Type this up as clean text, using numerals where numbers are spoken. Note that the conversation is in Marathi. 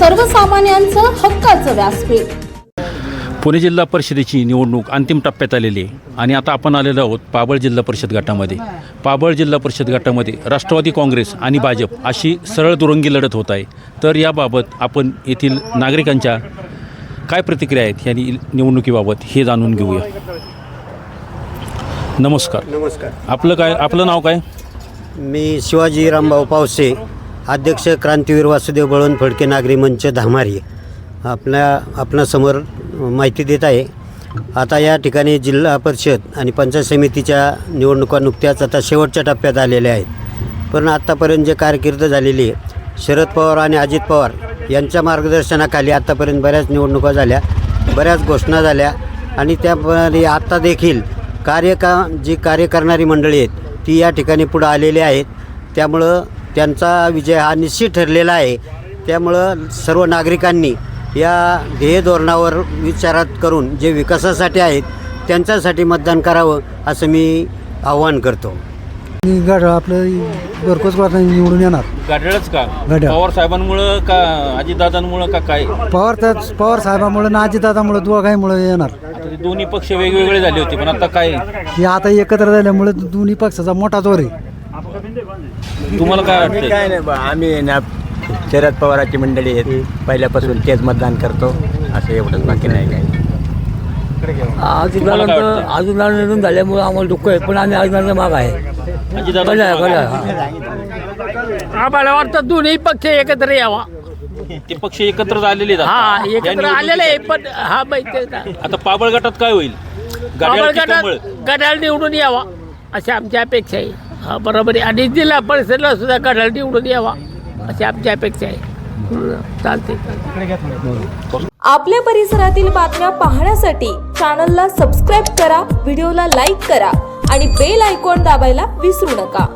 सर्वसामान्यांचं हक्काचं व्यासपीठ। पुणे जिल्हा परिषदेची निवडणूक अंतिम टप्प्यात आलेली आहे आणि आता आपण आलेलो आहोत पाबळ जिल्हा परिषद गटामध्ये। पाबळ जिल्हा परिषद गटामध्ये राष्ट्रवादी काँग्रेस आणि भाजप अशी सरळ दुरंगी लढत होत आहे। तर याबाबत आपण येथील नागरिकांच्या काय प्रतिक्रिया आहेत या निवडणुकीबाबत हे जाणून घेऊया। नमस्कार। नमस्कार। आपलं नाव काय? मी शिवाजी रामभाऊ पावसे, अध्यक्ष क्रांतीवीर वासुदेव बळवंत फडके नागरी मंच धामारी आपणासमोर माहिती देत आहे। आता या ठिकाणी जिल्हा परिषद आणि पंचायत समितीच्या निवडणुका नुकत्याच आता शेवटच्या टप्प्यात आलेल्या आहेत। पण आत्तापर्यंत जे कारकीर्द झालेली आहे, शरद पवार आणि अजित पवार यांच्या मार्गदर्शनाखाली आत्तापर्यंत बऱ्याच निवडणुका झाल्या, बऱ्याच घोषणा झाल्या आणि त्याप्रमाणे आत्ता देखील जी कार्य करणारी मंडळी आहेत ती या ठिकाणी पुढं आलेली आहेत। त्यामुळं त्यांचा विजय हा निश्चित ठरलेला आहे। त्यामुळं सर्व नागरिकांनी या ध्येय धोरणावर विचारात करून जे विकासासाठी आहेत त्यांच्यासाठी मतदान करावं असं मी आवाहन करतो। गाढ आपलं घरपोच निवडून येणार। गाढळच का? गाढळ. पवार साहेबांमुळं का अजितदादांमुळं का काय? पवार साहेबांमुळे ना अजितदादामुळे दोघांमुळे येणार। आता ते दोन्ही पक्ष वेगवेगळे झाले होते पण आता काय हे आता एकत्र झाल्यामुळे दोन्ही पक्षाचा मोठा जोर आहे। तुम्हाला काय वाटतं? काय नाही बा, आम्ही ना शरद पवाराची मंडळी आहेत, पहिल्यापासून तेच मतदान करतो, असं एवढंच, बाकी नाही काय। अजून निवडून झाल्यामुळे आम्हाला दुःख आहे, पण आम्ही अजून माग आहे। आम्हाला वाटतं दोन्ही पक्ष एकत्र यावा। ते पक्ष एकत्र झालेले आहेत हा आता. या एकत्र आलेले आहे, पण हा माहिती आता पाबळ गटात काय होईल? गाढव की कमळ? गडाल निवडून यावा अशी आमची अपेक्षा आहे। हा बरोबर आहे, आणि जिल्हा परिषदेला सुद्धा गडाल निवडून यावा अशी आमची अपेक्षा आहे। चालते। आपल्या परिसरातील बातम्या पाहण्यासाठी चॅनलला सबस्क्राईब करा, व्हिडिओला लाईक करा आणि बेल आयकॉन दाबायला विसरू नका।